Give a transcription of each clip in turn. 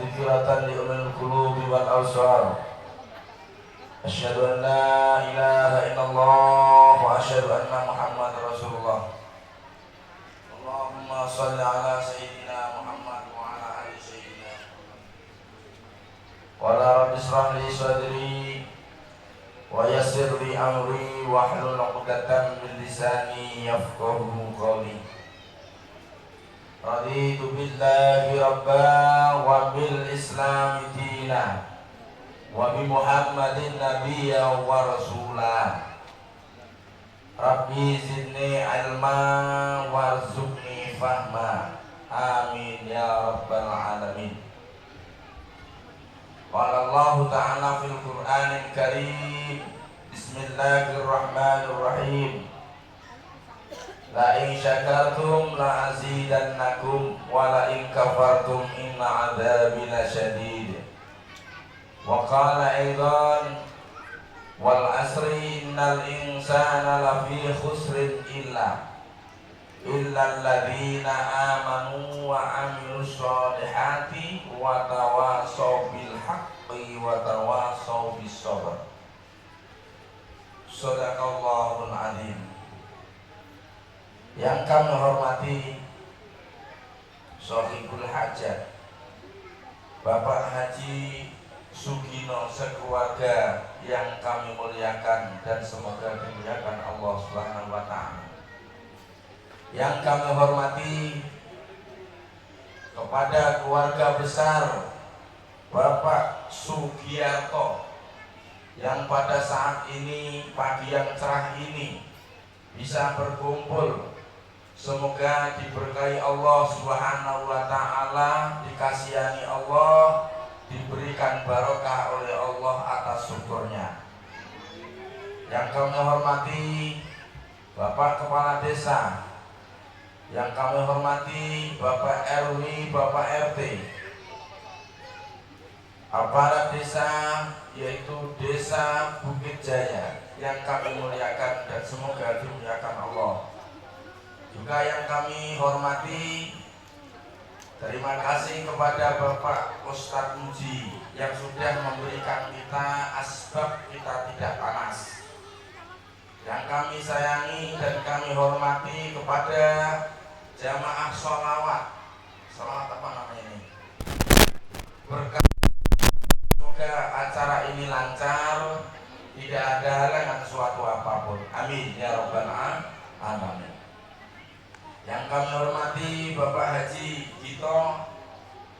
تذكرة لأولي القلوب والأبصار. أشهد أن لا إله إلا الله وأشهد أن محمد رسول الله. اللهم صل على سيدنا محمد وعلى آل سيدنا محمد. قال رب اشرح لي صدري ويسر لي أمري واحلل عقدة من لساني يفقهوا قولي. رضيت بالله ربا وبالإسلام دينا وبمحمد نبيا ورسولا. ربي زدني علما وارزقني فهما. آمين يا رب العالمين. قال الله تعالى في القرآن الكريم: بسم الله الرحمن الرحيم. La in syakartum la azidannakum wa la in kafartum inna adzabi lasyadid. Wa qala aidan wal asri innal insana lafi khusrin illa alladziina amanu wa amilus solihati wa tawasaw bil haqqi wa tawasaw bis sabr. Shadaqallahul adzim. Yang kami hormati Sohibul Hajat Bapak Haji Sugino sekeluarga yang kami muliakan dan semoga dimuliakan Allah Subhanahu wa Ta'ala. Yang kami hormati kepada keluarga besar Bapak Sugiarto yang pada saat ini, pagi yang cerah ini, bisa berkumpul. Semoga diberkahi Allah Subhanahu wa Ta'ala, dikasihani Allah, diberikan barokah oleh Allah atas syukurnya. Yang kami hormati Bapak Kepala Desa, yang kami hormati Bapak RW, Bapak RT, aparat desa yaitu Desa Bukit Jaya yang kami muliakan dan semoga dimuliakan Allah. Juga yang kami hormati, terima kasih kepada Bapak Ustadz Muji yang sudah memberikan kita asbab kita tidak panas. Yang kami sayangi dan kami hormati kepada jamaah sholawat. Sholawat apa namanya ini? Berkat semoga acara ini lancar, tidak ada halangan suatu apapun. Amin ya rabbal alamin. Yang kami hormati Bapak Haji Gito,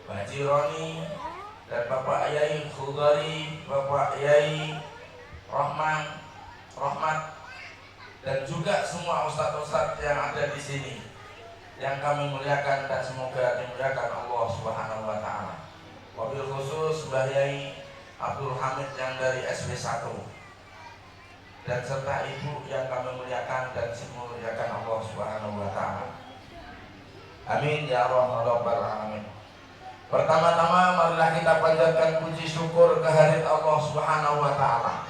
Pak Haji Roni, dan Bapak Yai Khudari, Bapak Yai Rahmat, dan juga semua ustadz-ustadz yang ada di sini yang kami muliakan dan semoga dimuliakan Allah Subhanahu wa Ta'ala. Wabil khusus Mbah Yai Abdul Hamid yang dari SP1 dan serta ibu yang kami muliakan dan dimuliakan Allah Subhanahu wa Ta'ala. Amin ya rabbal alamin. Pertama-tama marilah kita panjatkan puji syukur kehadirat Allah Subhanahu wa Ta'ala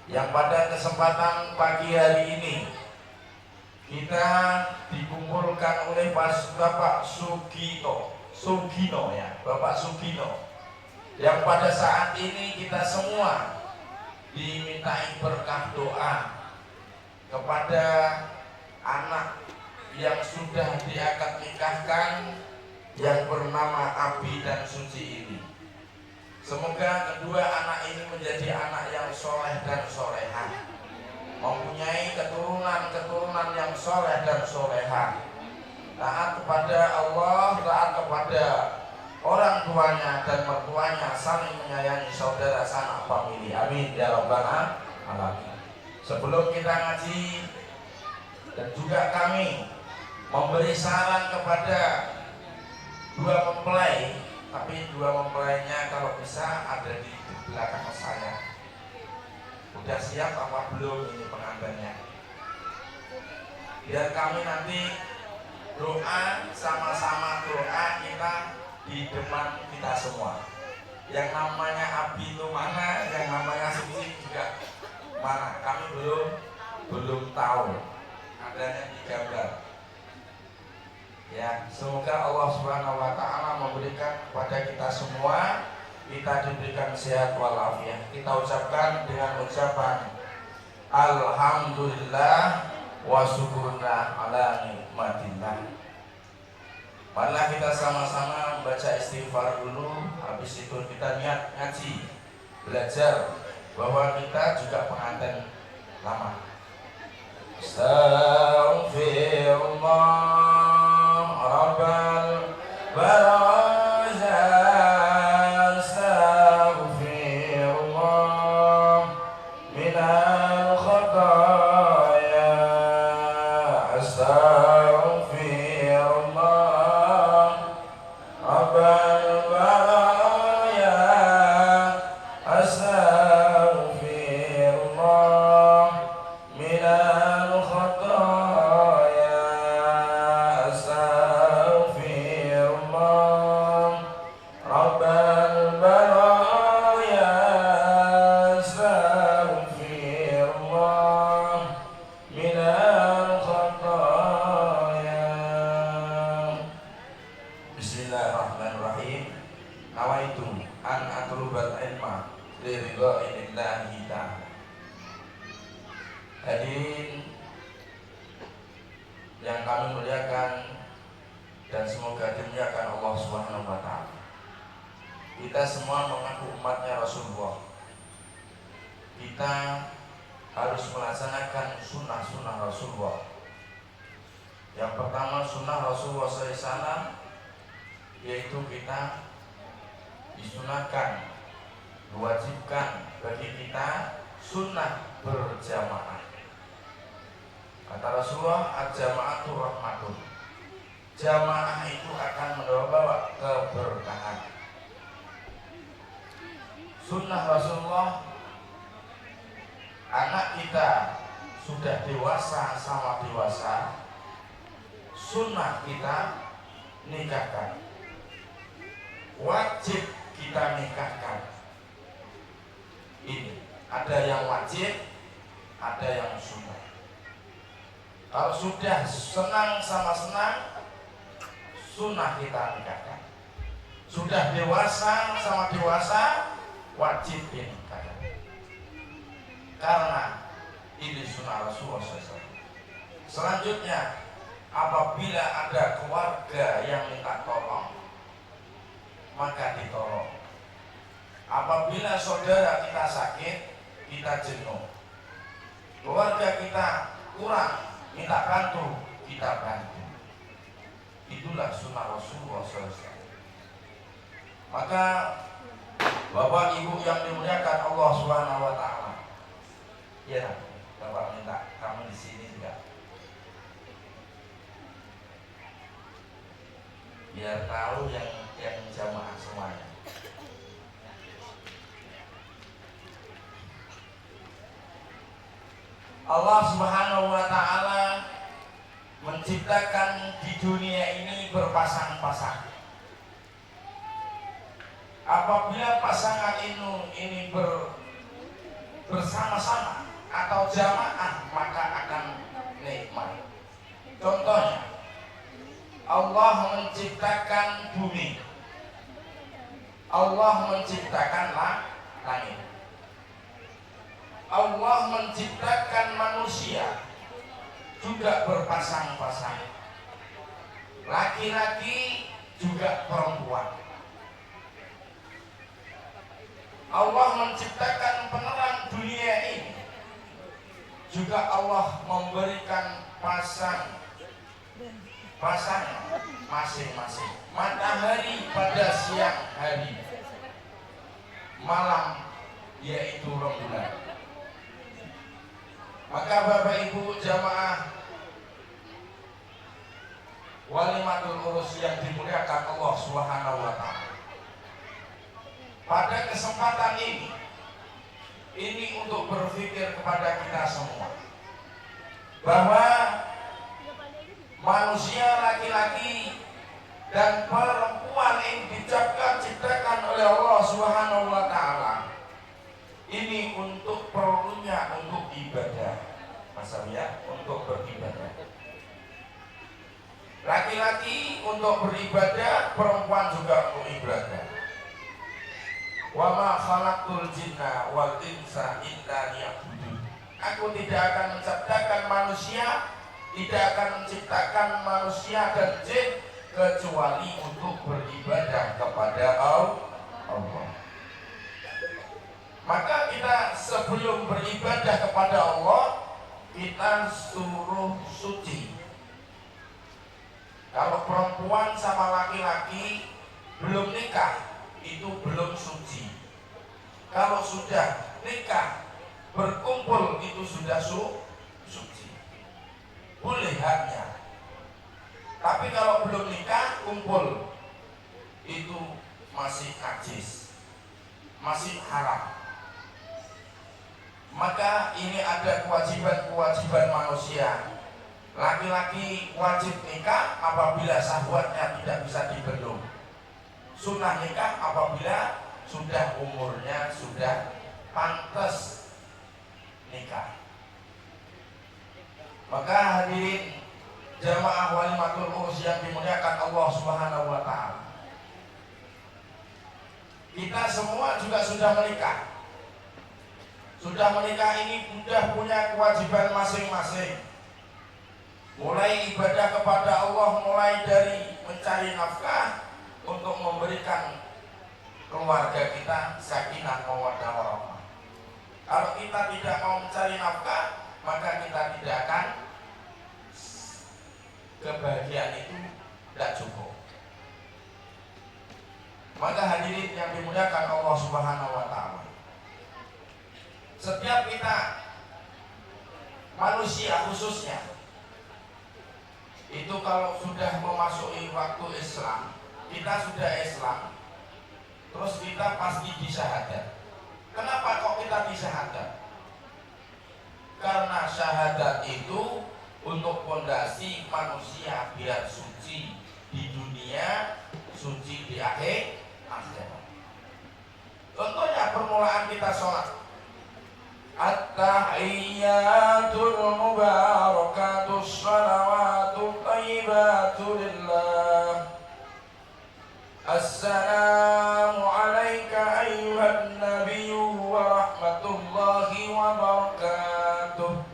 yang pada kesempatan pagi hari ini kita dikumpulkan oleh Bapak Sugino ya, Bapak Sugino, yang pada saat ini kita semua dimintai berkah doa kepada anak yang sudah diakad nikahkan yang bernama Abi dan Suci ini. Semoga kedua anak ini menjadi anak yang soleh dan solehah, mempunyai keturunan yang soleh dan solehah, taat kepada Allah, taat kepada orang tuanya dan mertuanya, saling menyayangi saudara sanak famili. Amin ya rabbal alamin. Sebelum kita ngaji dan juga kami memberi saran kepada dua mempelai, tapi dua mempelainya kalau bisa ada di belakang saya. Udah siap apa belum ini pengantinnya? Biar kami nanti doa, sama-sama doa kita di depan kita semua. Yang namanya Abi itu mana, yang namanya Suci juga mana? Kami belum tahu. Adanya di gambar. Ya, semoga Allah Subhanahu wa taala memberikan kepada kita semua, kita diberikan sehat walafiat. Kita ucapkan dengan ucapan alhamdulillah wa syukurna ala nikmatillah. Marilah kita sama-sama membaca istighfar dulu. Habis itu kita niat ngaji, belajar, bahwa kita juga pengantin lama. Astaghfirullah rabbal baraya, astaghfirullah minal khataya, astaghfirullah rabbal baraya, astaghfirullah minal khataya, astaghfirullah rabbal baraya, astaghfirullah minal khataya. Bismillahirrahmanirrahim. Nawaitu an atlubal ilma li ridha'illahi ta'ala. Hadirin yang kami muliakan dan semoga dimuliakan Allah Subhanahu wa taala. Kita semua mengaku umatnya Rasulullah. Kita harus melaksanakan sunnah-sunnah Rasulullah. Yang pertama sunnah Rasulullah SAW, yaitu kita disunahkan, diwajibkan bagi kita sunnah berjamaah. Kata Rasulullah, al-jama'atu rahmatun. Jamaah itu akan membawa keberkahan. Sunnah Rasulullah, anak kita sudah dewasa sama dewasa, sunnah kita nikahkan, wajib kita nikahkan. Ini ada yang wajib, ada yang sunnah. Kalau sudah senang sama senang, sunnah kita nikahkan. Sudah dewasa sama dewasa, wajib dinikahkan. Karena ini sunnah Rasulullah SAW. Selanjutnya, apabila ada keluarga yang minta tolong, maka ditolong. Apabila saudara kita sakit, kita jenuh, keluarga kita kurang, minta bantu, kita bantu. Itulah sunnah Rasulullah SAW. Maka Bapak Ibu yang dimuliakan Allah Subhanahu wa taala, ya, Bapak minta kamu di sini juga, biar tahu yang jamaah semuanya. Allah Subhanahu wa taala menciptakan di dunia ini berpasang-pasang. Apabila pasangan ini bersama-sama atau jamaah, maka akan nikmat. Contohnya, Allah menciptakan bumi, Allah menciptakan langit, Allah menciptakan manusia juga berpasang-pasang, laki-laki juga perempuan. Allah menciptakan penerang dunia ini, juga Allah memberikan pasang masing-masing. Matahari pada siang hari, malam yaitu rembulan. Maka Bapak Ibu jamaah walimatul urus yang dimuliakan Allah Subhanahu wa taala, pada kesempatan ini untuk berpikir kepada kita semua bahwa manusia laki-laki dan perempuan yang diciptakan oleh Allah Subhanahu wa taala ini untuk perlunya untuk ibadah, Mas ya, untuk beribadah. Laki-laki untuk beribadah, perempuan juga untuk ibadah. Wa ma khalaqtul jinna wal insa illa liya'budun. Aku tidak akan menciptakan manusia, tidak akan menciptakan manusia dan jin kecuali untuk beribadah kepada Allah. Maka kita sebelum beribadah kepada Allah, kita suruh suci. Kalau perempuan sama laki-laki belum nikah, itu belum suci. Kalau sudah nikah, berkumpul, itu sudah suci. Boleh haknya. Tapi kalau belum nikah, kumpul, itu masih najis, masih haram. Maka ini ada kewajiban-kewajiban manusia. Laki-laki wajib nikah apabila syahwatnya tidak bisa dibendung. Sunnah nikah apabila sudah umurnya sudah pantas nikah. Maka hadirin jamaah walimatul urus yang dimuliakan Allah Subhanahu wa taala, kita semua juga sudah menikah. Sudah menikah ini sudah punya kewajiban masing-masing. Mulai ibadah kepada Allah, mulai dari mencari nafkah untuk memberikan keluarga kita sakinah mawaddah warahmah. Kalau kita tidak mau mencari nafkah, maka kita tidak akan, kebahagiaan itu tidak cukup. Maka hadirin yang dimuliakan Allah Subhanahu wa taala, setiap kita manusia khususnya itu kalau sudah memasuki waktu Islam, kita sudah Islam, terus kita pasti disyahadat. Kenapa kok kita disyahadat? Karena syahadat itu untuk fondasi manusia biar suci di dunia, suci di akhirat. Contohnya permulaan kita sholat, at-tahiyyatul mubarakatus shalawatut thayyibatu lillah. Assalamu alayka ayyuhan nabiyyu wa rahmatullahi wa barakatuh.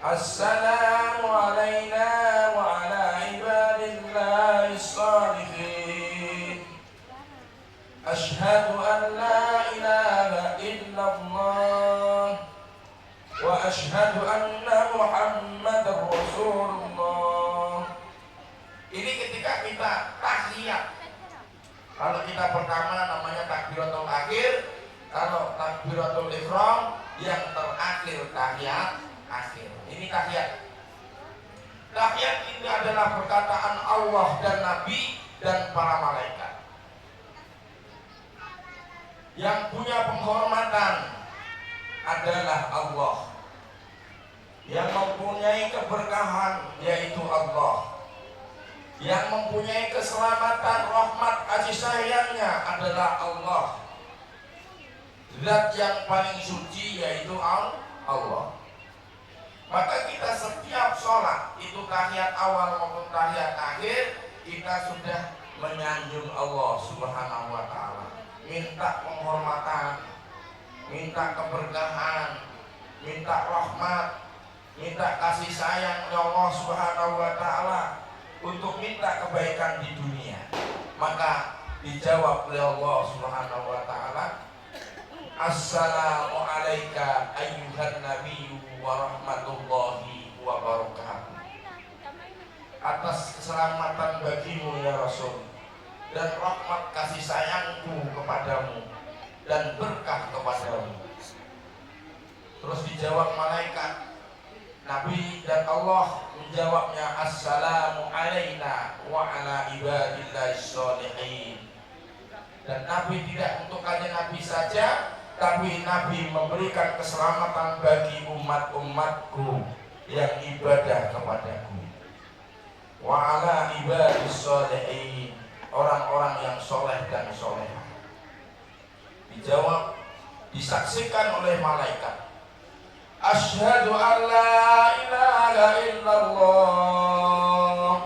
Assalamu alayna wa ala ibadillahi shalihin. Ashhadu an la ilaha illallah wa ashhadu anna Muhammadar Rasulullah. Ini ketika kita tahiyat. Kalau kita pertama namanya takbiratul akhir, kalau takbiratul ihram yang terakhir tahiyat akhir. Ini tahiyat. Tahiyat ini adalah perkataan Allah dan Nabi dan para malaikat. Yang punya penghormatan adalah Allah. Yang mempunyai keberkahan yaitu Allah. Yang mempunyai keselamatan, rahmat, kasih sayangnya adalah Allah. Zat yang paling suci yaitu Allah. Maka kita setiap sholat, itu tahiyat awal maupun tahiyat akhir, kita sudah menyanjung Allah Subhanahu wa ta'ala, minta penghormatan, minta keberkahan, minta rahmat, minta kasih sayang Allah Subhanahu wa ta'ala, untuk minta kebaikan di dunia. Maka dijawab oleh Allah Subhanahu wa ta'ala, assalamu alayka ayyuhan nabiyyu wa rahmatullahi wa barakatuh. Atas keselamatan bagimu ya Rasul, dan rahmat kasih sayangku kepadamu dan berkah kepadamu. Terus dijawab malaikat, Nabi dan Allah menjawabnya, assalamu alayna wa ala ibadillahi sholihin. Dan Nabi tidak untuk kanjeng Nabi saja, tapi Nabi memberikan keselamatan bagi umat-umatku yang ibadah kepadaku. Wa ala ibadis sholihin, orang-orang yang soleh dan solehah. Dijawab, disaksikan oleh malaikat, asyhadu an la ilaha illallah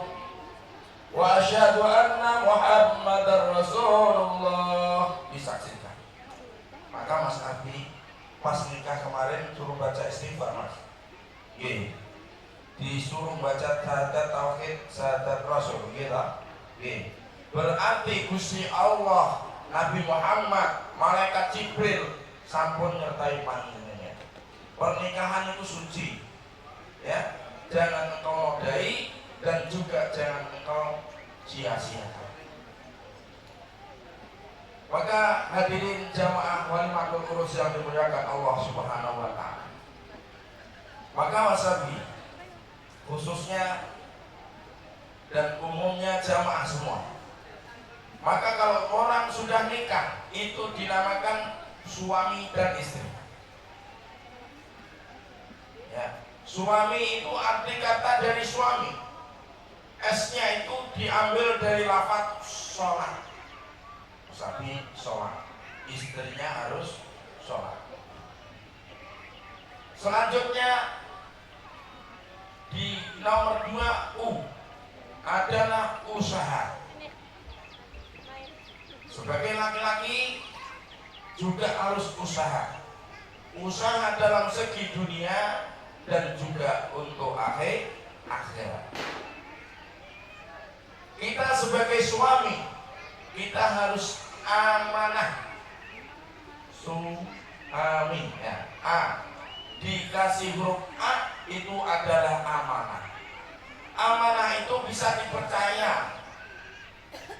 Tapi Gusti Allah, Nabi Muhammad, malaikat Jibril sampun nyertai panjenengan. Pernikahan itu suci, ya. Jangan engkau nodai dan juga jangan engkau sia-siakan. Maka hadirin jamaah walimatul urus yang dimuliakan Allah Subhanahu wa taala. Maka wasabi khususnya dan umumnya jamaah semua. Maka kalau orang sudah nikah itu dinamakan suami dan istri. Ya, suami itu arti kata dari suami. S-nya itu diambil dari lafaz sholat. Wasabi sholat. Istrinya harus sholat. Selanjutnya di nomor 2 U adalah usaha. Sebagai laki-laki juga harus usaha. Usaha dalam segi dunia dan juga untuk akhirat. Kita sebagai suami kita harus amanah. Suami ya. A dikasih huruf A itu adalah amanah. Amanah itu bisa dipercaya.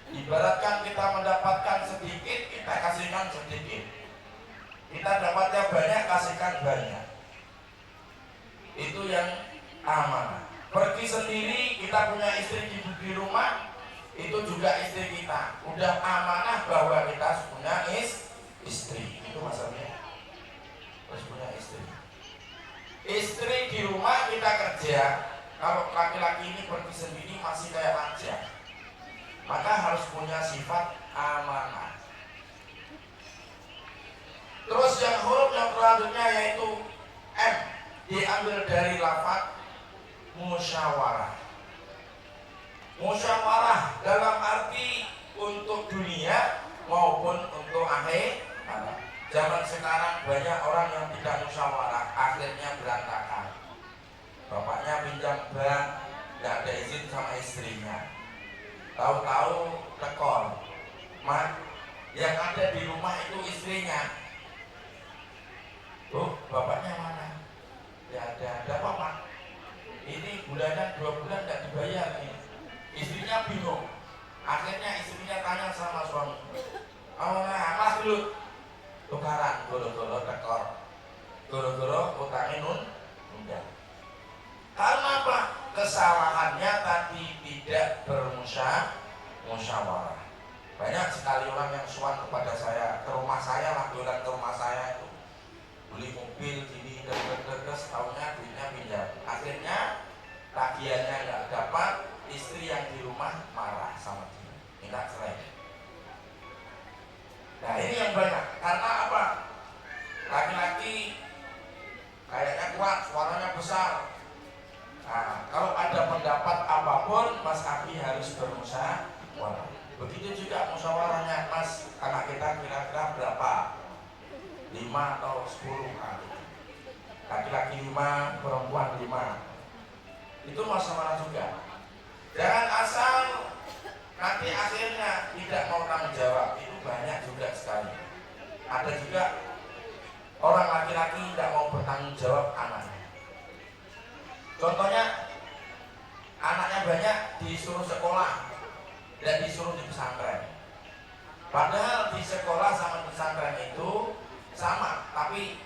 Ibaratkan kita mendapatkan sedikit, kita kasihkan sedikit. Kita dapatnya banyak, kasihkan banyak. Itu yang amanah. Pergi sendiri, kita punya istri di rumah, itu juga istri kita. Udah amanah bahwa kita punya istri. Itu masalahnya. Harus punya istri. Istri di rumah kita kerja. Kalau laki-laki ini pergi sendiri masih kayak raja, maka harus punya sifat amanah. Terus yang huruf yang selanjutnya yaitu M, diambil dari lafaz musyawarah. Musyawarah dalam arti untuk dunia maupun untuk akhirat. Zaman sekarang banyak orang yang tidak musyawarah, akhirnya berantakan. Bapaknya pinjam bank, nggak ada izin sama istrinya. Tahu-tahu tekor, mak, yang ada di rumah itu istrinya. Tuh, bapaknya mana? Ya ada apa pak? Ini bulanan 2 bulan nggak dibayar nih. Istrinya bingung. Akhirnya istrinya tanya sama suami, oh nah mas dulu tukaran, goro-goro tekor, goro-goro utangnya nunda. Karena apa? Kesalahannya tadi tidak bermusyawarah. Banyak sekali orang yang suan kepada saya, ke rumah saya lah, jualan ke rumah saya itu beli mobil gini, terus tahunnya duitnya pinjam. Akhirnya tagihannya nggak dapat, istri yang di rumah marah sama dia, minta cerai. Nah ini yang banyak. Karena apa? Laki-laki kayaknya kuat, suaranya besar. Nah, kalau ada pendapat apapun, Mas Abi harus bermusyawarah. Begitu juga musyawarahnya, Mas, anak kita kira-kira berapa? 5 atau 10 kali. Laki-laki 5, perempuan 5. Itu musyawarah juga. Jangan asal nanti akhirnya tidak mau tanggung jawab. Itu banyak juga sekali. Ada juga orang laki-laki tidak mau bertanggung jawab anaknya. Contohnya anaknya banyak disuruh sekolah dan disuruh di pesantren. Padahal di sekolah sama pesantren itu sama, tapi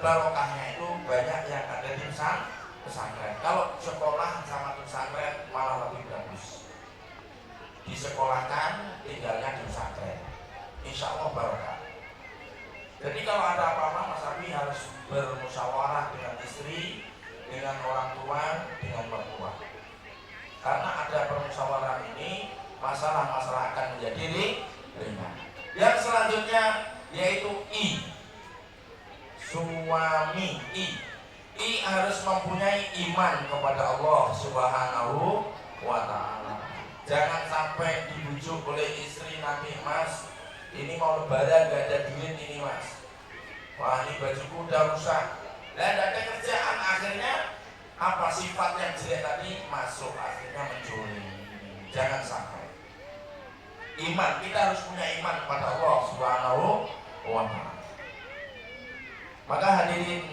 barokahnya itu banyak yang ada di pesantren. Kalau sekolah sama pesantren malah lebih bagus. Disekolahkan, tinggalnya di pesantren. Insya Allah barokah. Jadi kalau ada apa-apa, Mas Abi harus bermusyawarah dengan istri, dengan orang tua, dengan mertua. Karena ada permusyawarah ini, masalah-masalah akan menjadi ringan. Yang selanjutnya yaitu I, suami. I harus mempunyai iman kepada Allah Subhanahu wa ta'ala. Jangan sampai dibujuk oleh istri, nanti mas ini mau lebaran gak ada duit ini mas, wah ini bajuku udah rusak, dan gak ada kerjaan. Akhirnya apa, sifat yang jelek tadi masuk, akhirnya mencuri. Jangan sampai. Iman, kita harus punya iman kepada Allah Subhanahu wa ta'ala. Maka hadirin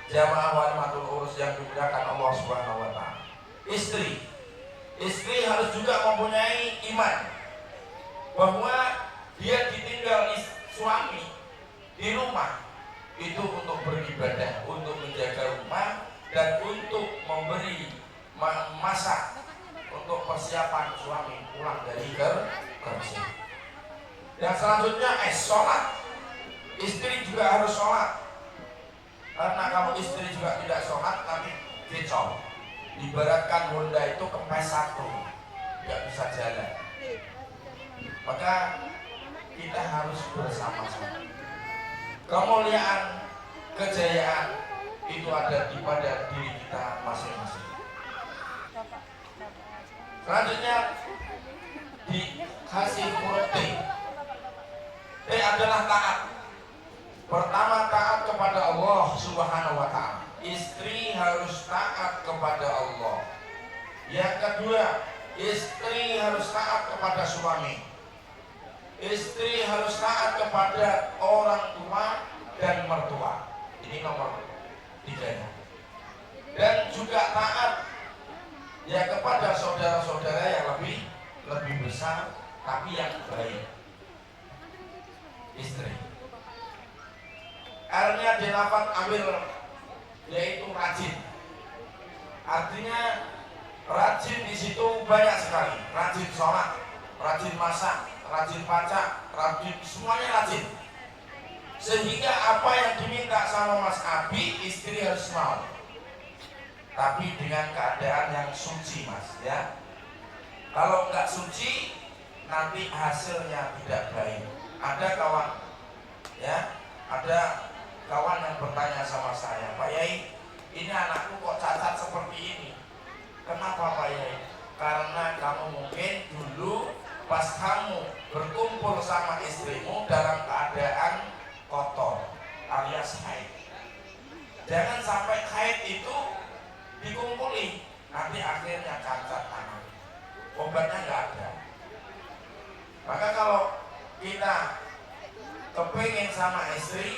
jamaah walimatul urus yang dimuliakan Allah Subhanahu wa ta'ala, istri harus juga mempunyai iman bahwa dia ditinggal suami di rumah itu untuk beribadah, untuk menjaga rumah, dan untuk memberi masak untuk persiapan suami pulang dari kerja. Yang selanjutnya sholat. Istri juga harus sholat, karena kalau istri juga tidak sholat nanti kecol. Ibaratkan Honda itu kempes satu, tidak bisa jalan. Maka kita harus bersama-sama. Kemuliaan, kejayaan itu ada pada diri kita masing-masing. Selanjutnya dikasih huruf T. T adalah taat. Pertama, taat kepada Allah Subhanahu wa ta'ala. Istri harus taat kepada Allah. Yang kedua, istri harus taat kepada suami. Istri harus taat kepada orang tua dan mertua. Ini nomor 3. Dan juga taat ya kepada saudara-saudara yang lebih besar tapi yang baik. Istri. R-nya di lafaz amil yaitu rajin. Artinya rajin di situ banyak sekali. Rajin sholat, rajin masak, rajin baca, rajin, semuanya rajin. Sehingga apa yang diminta sama Mas Abi, istri harus mau. Tapi dengan keadaan yang suci, Mas, ya. Kalau nggak suci, nanti hasilnya tidak baik. Ada kawan, ya, ada kawan yang bertanya sama saya, Pak Yai, ini anakku kok cacat seperti ini. Kenapa Pak Yai? Karena kamu mungkin dulu pas kamu berkumpul sama istrimu dalam keadaan kotor alias haid. Jangan sampai haid itu dikumpuli, nanti akhirnya cacat anak. Obatnya nggak ada. Maka kalau kita kepingin sama istri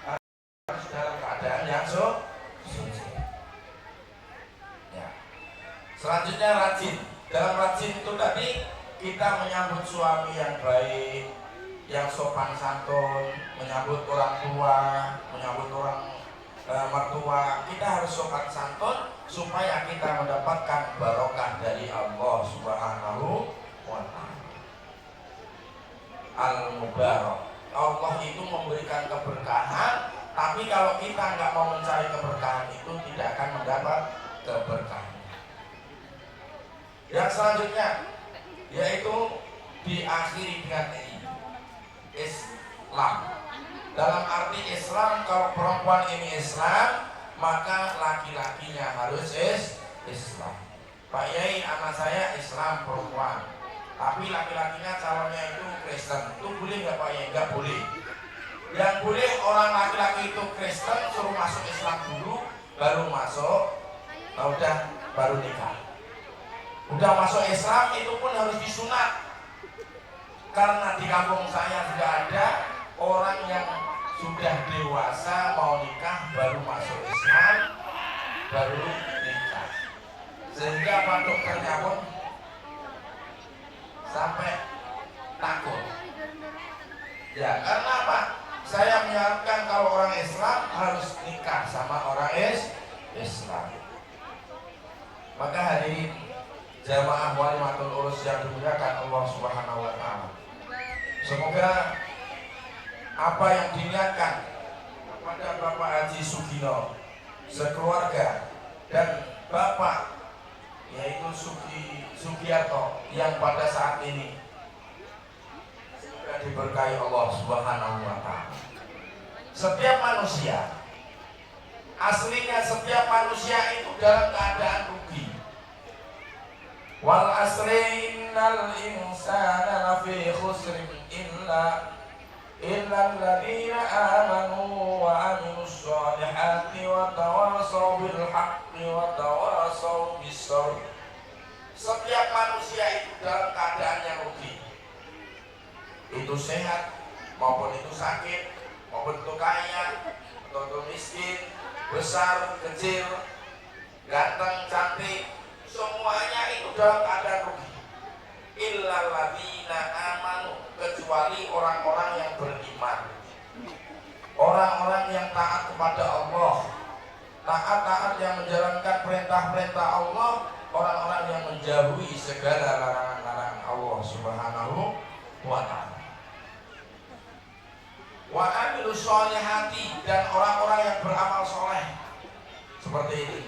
harus dalam keadaan yang suci. Ya. Selanjutnya rajin. Dalam rajin itu tadi kita menyambut suami yang baik, yang sopan santun, menyambut orang tua, menyambut orang mertua. Kita harus sopan santun supaya kita mendapatkan barokah dari Allah Subhanahu wa ta'ala. Al-Mubarak. Allah itu memberikan keberkahan, tapi kalau kita nggak mau mencari keberkahan itu tidak akan mendapat keberkahan. Yang selanjutnya yaitu diakhiri dengan Islam. Dalam arti Islam, kalau perempuan ini Islam, maka laki-lakinya harus Islam. Pak Yai, anak saya Islam perempuan, tapi laki-lakinya calonnya itu Kristen. Itu boleh nggak Pak Yai? Nggak boleh. Yang boleh orang laki-laki itu Kristen suruh masuk Islam dulu, baru masuk, baru nikah. Udah masuk Islam itu pun harus disunat. Karena di kampung saya sudah ada orang yang sudah dewasa mau nikah baru masuk Islam, baru nikah. Sehingga Pak dokternya pun sampai takut. Ya, karena apa? Saya menyarankan kalau orang Islam harus nikah sama orang Islam. Maka hadirin jamaah walimatul urus yang dimuliakan Allah Subhanahu wa ta'ala, semoga apa yang diniatkan kepada Bapak Haji Sugino sekeluarga dan Bapak yaitu Sugiarto yang pada saat ini sudah diberkahi Allah Subhanahu wa ta'ala. Setiap manusia, aslinya setiap manusia itu dalam keadaan rugi. Wal asri innal insana lafi khusrin illa alladziina aamanu wa 'amilus shalihati wa tawashaw bil haqqi wa tawashaw bis sabr. Setiap manusia itu dalam keadaan yang rugi. itu sehat maupun itu sakit, maupun itu kaya atau itu miskin, besar, kecil, ganteng, cantik, semuanya itu dalam keadaan rugi. Illal ladzina amanu, kecuali orang-orang yang beriman, orang-orang yang taat kepada Allah, taat yang menjalankan perintah-perintah Allah, orang-orang yang menjauhi segala larangan-larangan Allah Subhanahu wa ta'ala. Wa amilus sholihati, dan orang-orang yang beramal soleh. Seperti ini,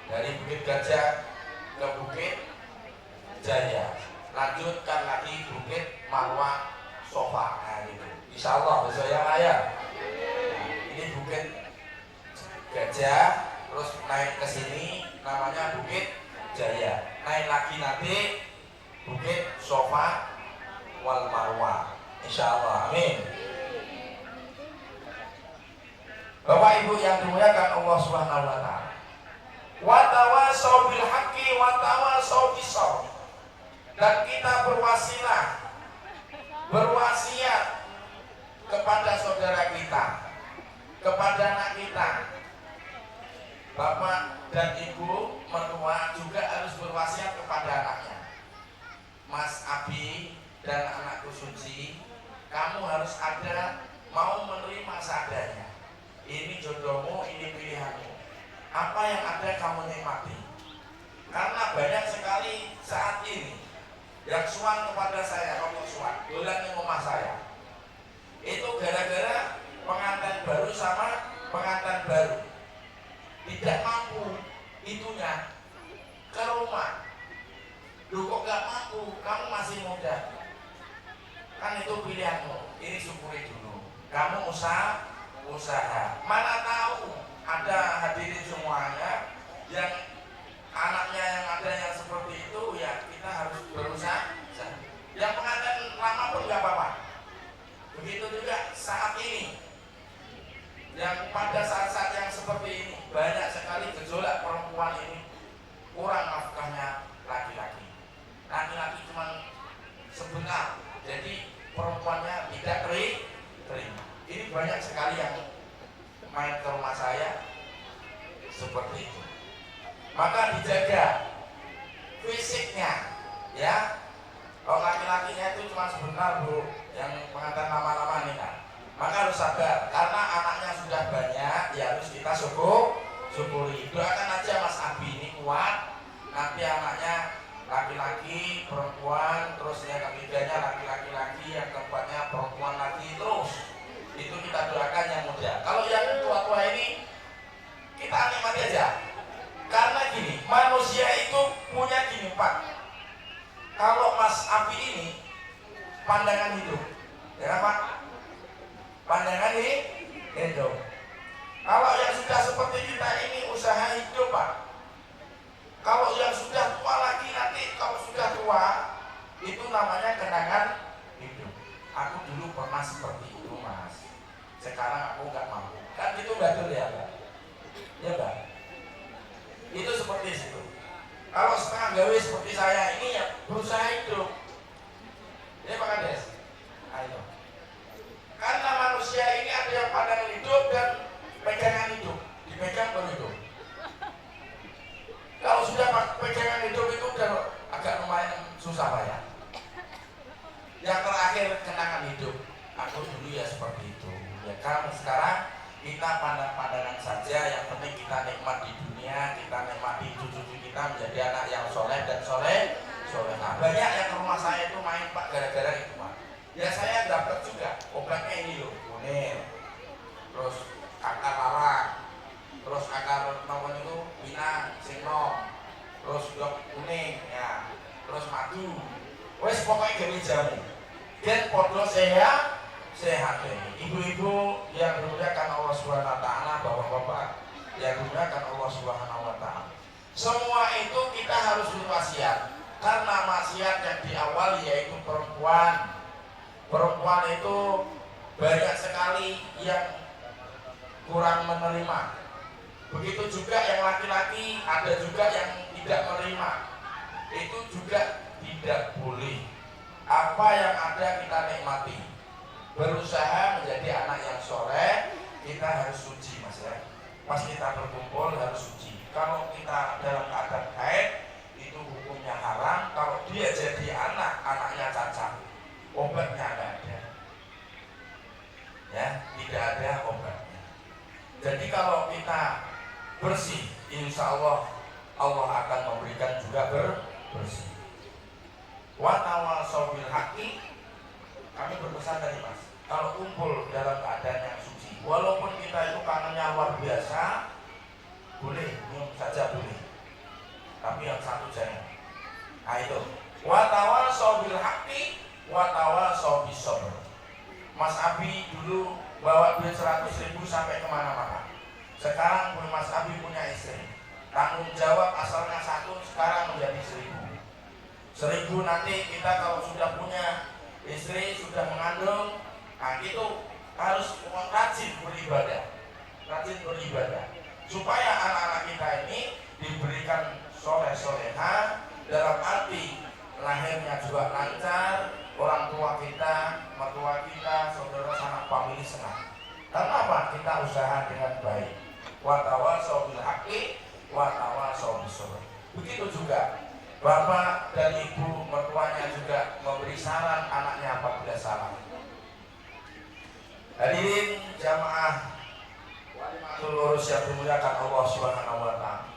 dari Bukit Gajah ke Bukit Jaya, lanjutkan lagi Bukit Marwah Sofa. Nah gitu, insya Allah besok yang raya. Ini Bukit Gajah, terus naik ke sini namanya Bukit Jaya, naik lagi nanti Bukit Sofa wal Marwah, insya Allah, amin. Bapak Ibu yang dimuliakan Allah Subhanahu wa ta'ala, wa tawasau bil haqqi wa tawasau bis sabr, dan kita berwasiat kepada saudara kita, kepada anak kita. Bapak dan ibu mertua juga harus berwasiat kepada anaknya. Mas Abi dan anakku Suci, kamu harus ada, mau menerima seadanya. Ini jodohmu, ini pilihanmu. Apa yang ada kamu nikmati. Karena banyak sekali saat ini yang suan kepada saya, kamu suan, dolan di rumah saya. Itu gara-gara pengantin baru sama pengantin baru tidak mampu itunya ke rumah. Loh kok gak mampu? Kamu masih muda. Kan itu pilihanmu. Ini syukuri dulu. Kamu usaha. Mana tahu ada hadirin semuanya yang anaknya yang ada yang seperti itu, ya kita harus berusaha. Yang pengantin lama pun gak apa-apa. Begitu juga saat ini, yang pada saat-saat yang seperti ini banyak sekali gejolak perempuan ini, kurang nafkahnya laki-laki. Laki-laki cuma sebentar, jadi perempuannya tidak terima. Ini banyak sekali yang main ke rumah saya seperti itu. Maka dijaga fisiknya, ya. Kalau laki-lakinya itu cuma sebentar, Bu, yang pengantin lama-lama nih kan. Maka harus sabar, karena anaknya sudah banyak, ya harus kita syukuri. Doakan aja Mas Abi ini kuat, nanti anaknya laki-laki, perempuan, terus yang ketiganya laki-laki lagi, yang keempatnya perempuan lagi, terus. Itu kita doakan yang muda. Kalau yang tua-tua ini kita nikmati aja. Karena gini, manusia itu punya gini Pak. Kalau Mas Abi ini pandangan hidup, ya Pak, pandangan ini hidup. Kalau yang sudah seperti kita ini usaha hidup Pak. Kalau yang sudah tua lagi nanti, kalau sudah tua itu namanya kenangan hidup. Aku dulu pernah seperti itu Mas. Sekarang aku nggak mampu. Kan itu betul ya Pak? Ya Pak? Itu seperti itu. Kalau setengah gawe seperti saya ini ya berusaha hidup. Ya Pak Kades? Ayo. Karena manusia ini ada yang pandangan hidup dan pegangan hidup. Dipegang baru hidup. Kalau sudah pegangan hidup itu udah agak lumayan susah Pak ya. Yang terakhir kenangan hidup. Aku dulu ya seperti itu. Ya kan sekarang kita pandang-pandangan saja, yang penting kita nikmat di dunia, kita nikmati cucu-cucu kita menjadi anak yang soleh dan solehah. Banyak yang ke rumah saya itu main Pak gara-gara itu Pak. Ya saya dapat juga obatnya ini loh, kunir, terus akar larak, terus akar nomor itu pinang, singnom, terus dok kuning, ya, terus madu. Wes pokoknya gawe jamu. Dan podo sehat. Ibu-ibu yang dimuliakan Allah Subhanahu wa ta'ala, bapak-bapak yang dimuliakan Allah Subhanahu wa ta'ala, semua itu kita harus berwasiat. Karena maksiat yang diawali yaitu perempuan itu banyak sekali yang kurang menerima. Begitu juga yang laki-laki, ada juga yang tidak menerima. Itu juga tidak boleh. Apa yang ada kita nikmati. berusaha menjadi anak yang soleh. Kita harus suci mas ya. Pas kita berkumpul harus suci. Kalau kita dalam keadaan haid itu hukumnya haram. Kalau dia jadi anaknya cacat, obatnya nggak ada. Ya, tidak ada obatnya. Jadi kalau kita bersih, insya Allah Allah akan memberikan juga bersih. Wa tawasau bil haqqi, kami berpesan tadi mas, kalau kumpul dalam keadaan yang suci, walaupun kita itu kangennya luar biasa, boleh minum saja boleh, tapi yang satu jangan. Nah itu wa tawasau bil haqqi wa tawasau bis sabr. Mas Abi dulu bawa duit 100.000 sampai kemana-mana. Sekarang Mas Abi punya istri, tanggung jawab asalnya 1, sekarang menjadi 1.000. 1.000 nanti kita kalau sudah punya istri, sudah mengandung, nah itu harus rajin beribadah, supaya anak-anak kita ini diberikan soleh-soleha, dalam arti lahirnya juga lancar, orang tua kita, mertua kita, saudara sanak famili senang. Karena apa? Kita usaha dengan baik. Wa tawasau bil haqqi wa tawasau bis sabr. Begitu juga bapak dan ibu mertuanya juga memberi saran anaknya apabila salah. Hadirin jamaah walimatul urus yang dimuliakan Allah Subhanahu wa taala.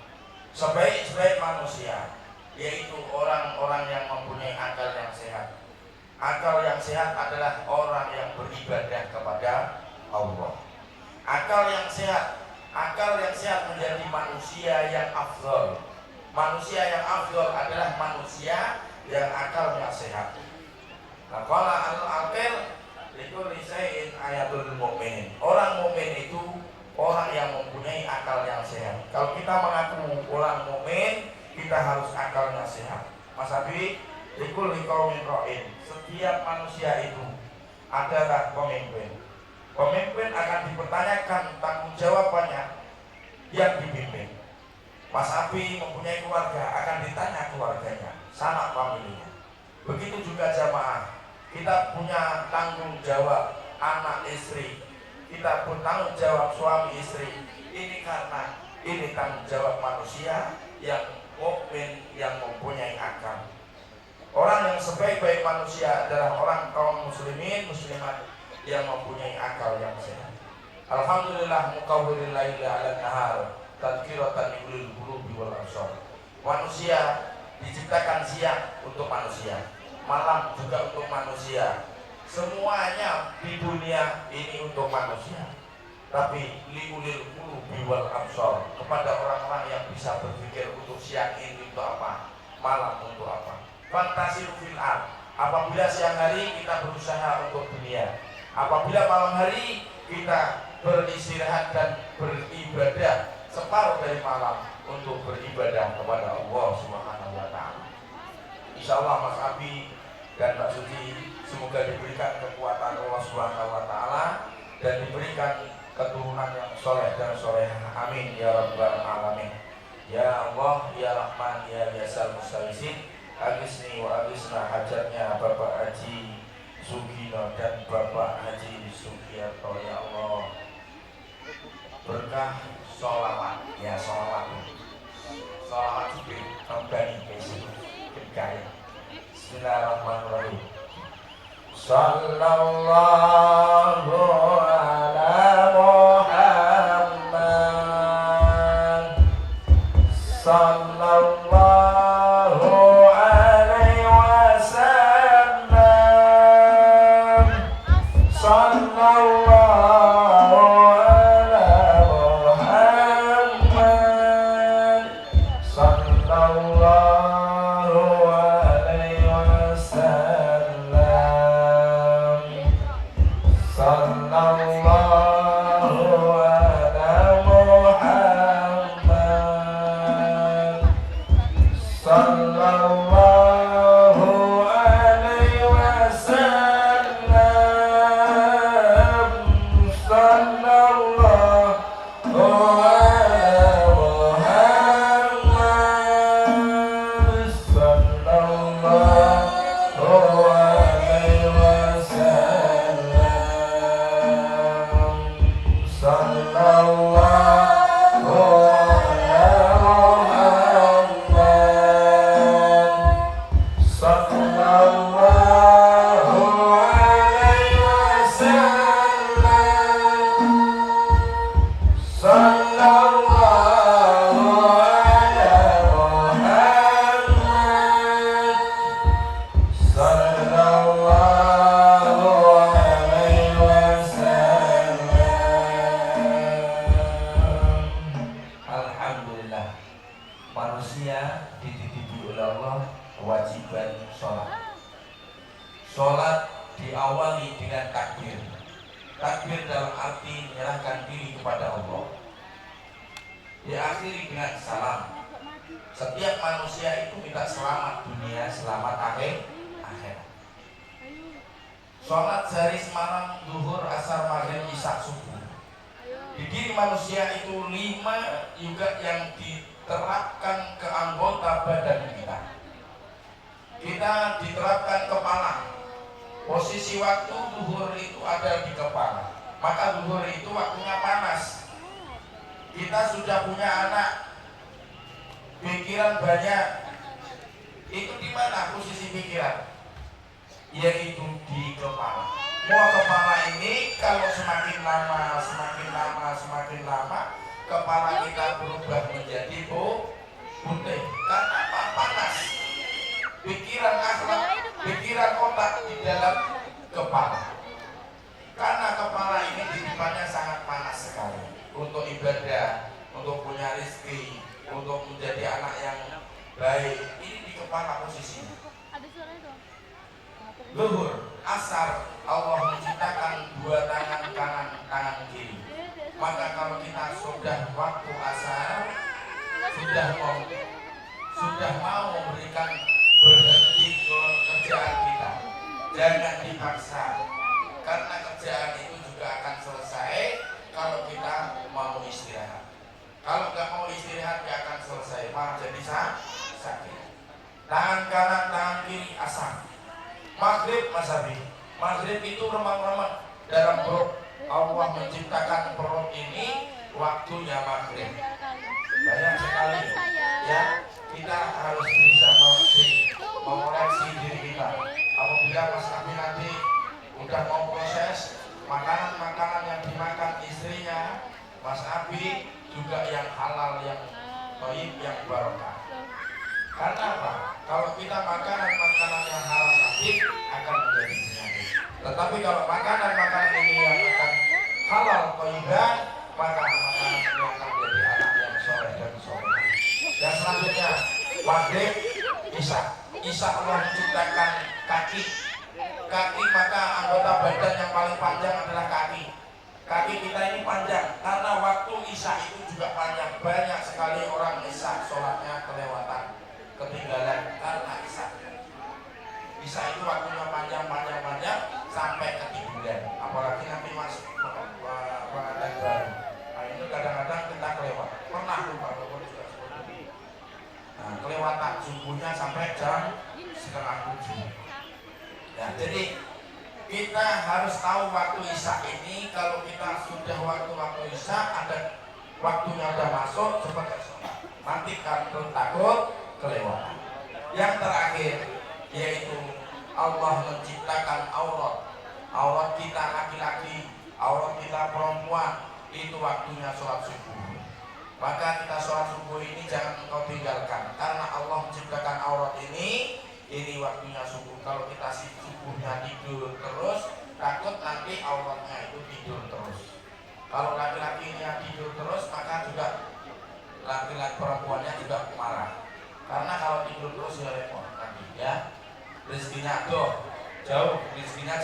Sebaik-baik manusia yaitu orang-orang yang mempunyai akal yang sehat. Akal yang sehat adalah orang yang beribadah kepada Allah. Akal yang sehat menjadi manusia yang afdal. Manusia yang afdal adalah manusia yang akalnya sehat. Nah, qala al-aqil likulli syai'in ayatul mu'minin. Orang mukmin itu orang yang mempunyai akal yang sehat. Kalau kita mengaku orang mukmin, kita harus akalnya sehat. Mas Abi, likulli qaumin ra'in. Setiap manusia itu adalah pemimpin. Pemimpin akan dipertanyakan tanggung jawabannya yang dipimpin. Mas Abi mempunyai keluarga, akan ditanya keluarganya, sanak familinya. Begitu juga jamaah, kita punya tanggung jawab anak istri, kita pun tanggung jawab suami istri. Ini karena ini tanggung jawab manusia yang mukmin, yang mempunyai akal. Orang yang sebaik-baik manusia adalah orang kaum muslimin, muslimat yang mempunyai akal yang sehat. Alhamdulillah muqawwilil laili 'alan nahar tadhkiratan lil qulubi wal absar. Manusia diciptakan siang untuk manusia, malam juga untuk manusia. Semuanya di dunia ini untuk manusia. Tapi liulil qulubi wal absar, kepada orang-orang yang bisa berpikir untuk siang ini untuk apa, malam untuk apa. Fantasiru fil ard. Apabila siang hari kita berusaha untuk dunia, apabila malam hari kita beristirahat dan beribadah separuh dari malam untuk beribadah kepada Allah Subhanahu wa taala. Insyaallah Mas Abi dan Mbak Suci semoga diberikan kekuatan Allah Subhanahu wa taala dan diberikan keturunan yang soleh dan solehah. Amin ya rabbal alamin. Ya Allah ya Rahman ya Yasal Mustawisin, agisni wa agisna hajatnya Bapak Haji Sugino dan Bapak Haji Sugiarto. Ya Allah, berkah sholawat, ya sholawat juga kembali besok berkaya. Bismillahirrahmanirrahim. Sallallahu ala Muhammad, sallallahu alaihi wasallam, sallallahu diawali dengan takbir. Takbir dalam arti menyerahkan diri kepada Allah. Diakhiri dengan salam. Setiap manusia itu minta selamat dunia, selamat akhirat. Sholat sehari semalam, zuhur, asar, maghrib, isya, subuh. Di diri manusia itu 5 juga yang diterapkan ke anggota badan kita. Kita diterapkan kepala. Posisi waktu zuhur itu ada di kepala. Maka zuhur itu waktunya panas. Kita sudah punya anak, pikiran banyak. Itu di mana posisi pikiran? Yaitu di kepala. Kepala ini kalau semakin lama kepala kita berubah menjadi putih. Karena apa? Panas. Pikiran akhlak, pikiran otak di dalam kepala. Karena kepala ini titipannya sangat panas sekali untuk ibadah, untuk punya rezeki, untuk menjadi anak yang baik. Ini di kepala posisinya. Zuhur, asar, Allah menciptakan 2 tangan kanan, tangan kiri. Maka kalau kita sudah waktu asar, sudah mau memberikan berhenti ke kerjaan kita, jangan dipaksa, karena kerjaan itu juga akan selesai kalau kita mau istirahat. Kalau nggak mau istirahat, dia akan selesai, malah jadi sakit. Tangan kanan, tangan kiri, asar. Maghrib, masabi. Maghrib itu remang-remang dalam perut. Allah menciptakan perut ini waktunya maghrib. Banyak sekali ya, kita harus bisa mengoreksi diri kita. Apabila Mas Abi nanti udah mau proses makanan-makanan yang dimakan istrinya Mas Abi juga yang halal, yang baik, yang barokah. Karena apa? Kalau kita makanan-makanan yang haram tadi akan menjadi penyakit. Tetapi kalau makanan-makanan ini yang akan halal thayyibah, maka makanan ini akan menjadi anak yang soleh dan soleh. Yang selanjutnya maghrib, isya. Isya Allah menciptakan kaki. Kaki, maka anggota badan yang paling panjang adalah kaki. Kaki kita ini panjang karena waktu isya itu juga panjang. Banyak sekali orang isya sholatnya kelewatan, ketinggalan karena isya. Isya itu waktunya panjang sampai ketiduran. Apalagi nanti masuk pengantin baru. Nah itu kadang-kadang kita kelewat. Pernah lupa juga seperti itu. Nah, kelewatan subuhnya sampai jam 6:30. Ya, jadi kita harus tahu waktu isya ini. Kalau kita sudah waktu isya, ada waktunya udah masuk, cepat sholat. Nanti takut kelewatan. Yang terakhir yaitu Allah menciptakan aurat. Aurat kita laki-laki, aurat kita perempuan, itu waktunya sholat subuh. Maka kita sholat subuh ini jangan engkau tinggalkan, karena Allah menciptakan aurat ini waktunya subuh. Kalau kita subuhnya tidur terus, takut nanti auratnya itu tidur terus. Kalau laki-lakinya tidur terus, maka juga laki-laki perempuannya juga marah. Karena kalau tidur terus ya repot nanti ya. Rezekinya jauh, rezekinya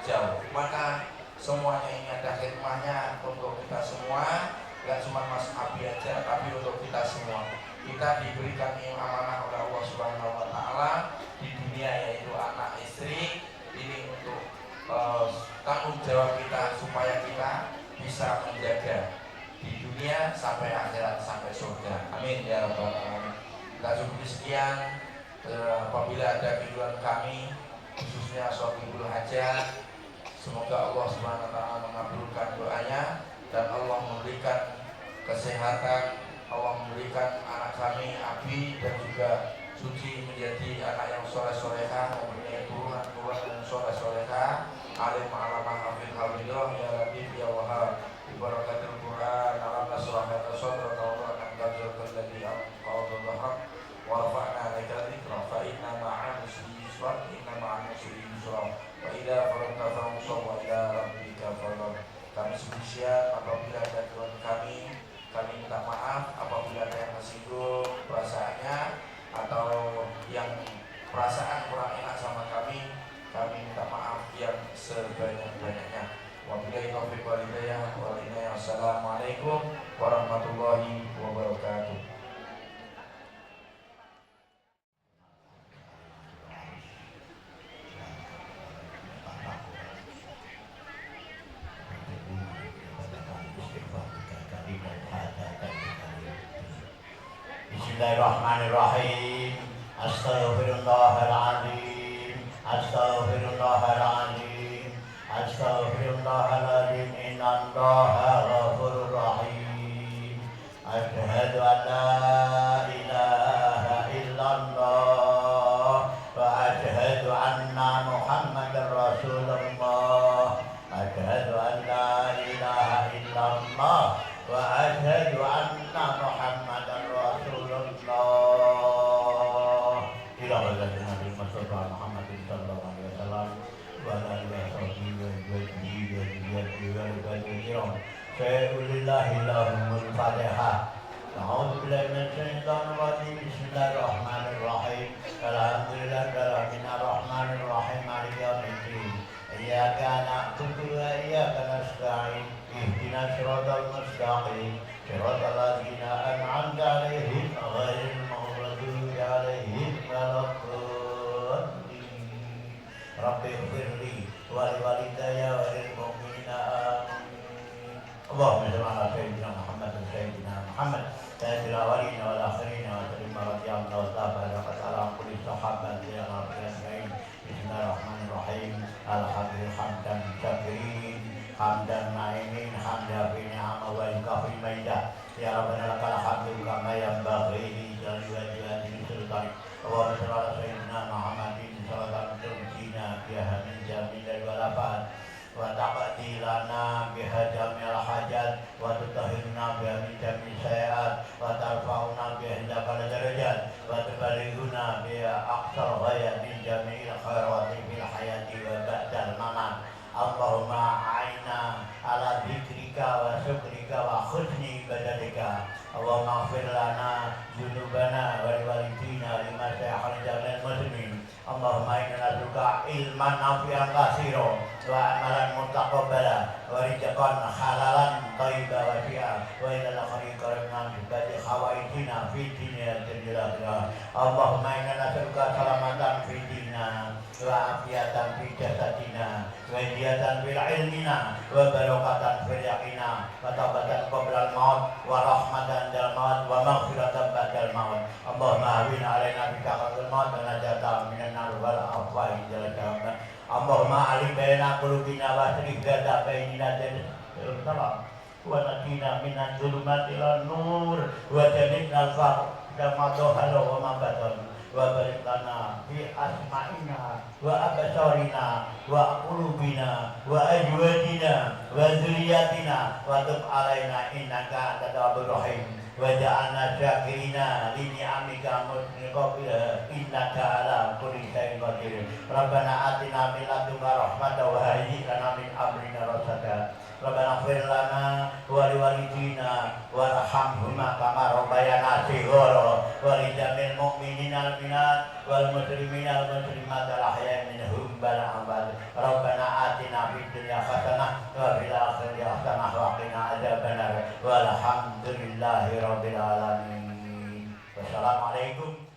jauh. Maka semuanya ini ada hikmahnya untuk kita semua, gak cuma Mas Abi aja, tapi untuk kita semua. Kita diberikan amanah oleh Allah Subhanahu wa Ta'ala di dunia, yaitu anak, istri. Ini untuk tanggung jawab kita supaya kita bisa menjaga di dunia sampai akhirat, sampai surga. Amin ya rabbal alamin. Kita cukup sekian. Apabila ada keliruan kami, khususnya Shofibul Hajat, semoga Allah Subhanahu wa Ta'ala mengabulkan doanya dan Allah memberikan kesehatan, Allah memberikan anak kami Abi dan juga Suci menjadi anak yang soleh-solehah, mempunyai turunan-turunan yang soleh-solehah, alim alamah hafid hafidhah ya Latif ya Wahab, ibarakatil Quran alam nasrah laka sadrak wa akan tajirkan lagi al-qawdul bahar wa rafa'na laka dhikra fa inna ma'an usri yusra inna ma'an usri yusra wa idha faranta fansab wa ila rabbika farghab. Kami spesial apabila ada tuan kami minta maaf apabila ada yang tersinggung perasaannya atau yang perasaan kurang enak sama kami Kami minta maaf yang sebanyak-banyaknya. Wabillahi taufiq wal hidayah. Wassalamualaikum warahmatullahi wabarakatuh. Bismillahirrahmanirrahim. Astaghfirullahaladzim. Astaghfirullahaladzim. Astaghfirullahaladzim. Innallaha ghafurur rahim. Asyhadu an la ilaha illallah wa asyhadu anna Muhammadar Rasulullah. Asyhadu an la ilaha illallah wa asyhadu anna Muhammadar Rasulullah. Ila wajhina bil Mustafa Muhammadin sallallahu alaihi wasallam wa ala alihi wa sahbihi Fa'ulillahi lahumul Fatihah. A'udzu billahi minasy syaithanir rajim. Bismillahirrahmanirrahim. Alhamdulillahi rabbil alamin arrahmanir rahim maliki yaumiddin. Iyyaka na'budu wa iyyaka nasta'in. Ihdinas siratal mustaqim. Siratal ladzina an'amta 'alaihim ghairil maghdubi 'alaihim waladdallin. Rabbi ighfirli wa liwalidayya wa lil mu'minina amin. Allahumma shalli ala sayyidina Muhammad wa sayyidina Muhammad sayyidil awwalin wal akhirin wa sallim radhiyallahu ta'ala an kulli sahabati ya rabbil alamin. Bismillahirrahmanirrahim. Alhamdulillah hamdan syakirin hamdan na'imin hamdan fi ni'ama wa kafi maidah. Ya rabbana lakal hamdu kama yanbaghi li jalali wajhika sultan. Allahumma shalli ala sayyidina Muhammadin sallallahu alaihi wasallam biha min jamil wal afat wa taqdi lana biha jamil hajat wa tutahhirna biha min jamil sayiat wa tarfa'una biha indaka darajat wa tubalighuna biha aqsal ghayat min jamil khairati fil hayati wa ba'dal mamat. Allahumma a'inna ala dzikrika wa syukrika wa husni ibadatika. Allahumma ighfir lana dzunubana wa liwalidina lima syaihal jamil muslimin. Allahumma inna nas'aluka ilman nafi'an katsiran wa amalan mutaqabbala wa rizqan halalan thayyiban wa fi'a wa ilal akhiri karimna bi hawaijina fi dunya jalla. Allahumma inna nas'aluka salamatan fi dinina wa afiatan fi jasadina wa hidayatan fil ilmina wa barakatan fil yaqina wa taubatan qabla al maut wa rahmatan dal maut wa maghfiratan ba'dal maut. Allahumma hawwin alaina bi taqatul maut wa najatan minan nar wal afwahi jalla. Allahumma alim baina qulubina wa asrif data bainina salam wa natina minan dhulumati ilan nur wa jannibna al-faqr kama dhahara wa ma batan wa barik lana fi asma'ina wa absarina wa qulubina wa ajwadina wa dzurriyyatina wa tub alaina innaka antat tawwabur rahim wa ja'alna syakirina li ni'amika musliqina innaka ala kulli syai'in qadir. Rabbana atina min ladunka rahmatan wa hayyi lana min amrina rasada. Rabbana ighfir lana wa liwalidina warhamhuma kama rabbayana shighara wa li jamil mu'minina minat wal muslimina wal muslimat al ahya'i minhum wal amwat. Rabbana atina fid dunya hasanah wa fil akhirati hasanah wa qina adzabannar. Walhamdulillahi rabbil alamin. Wassalamualaikum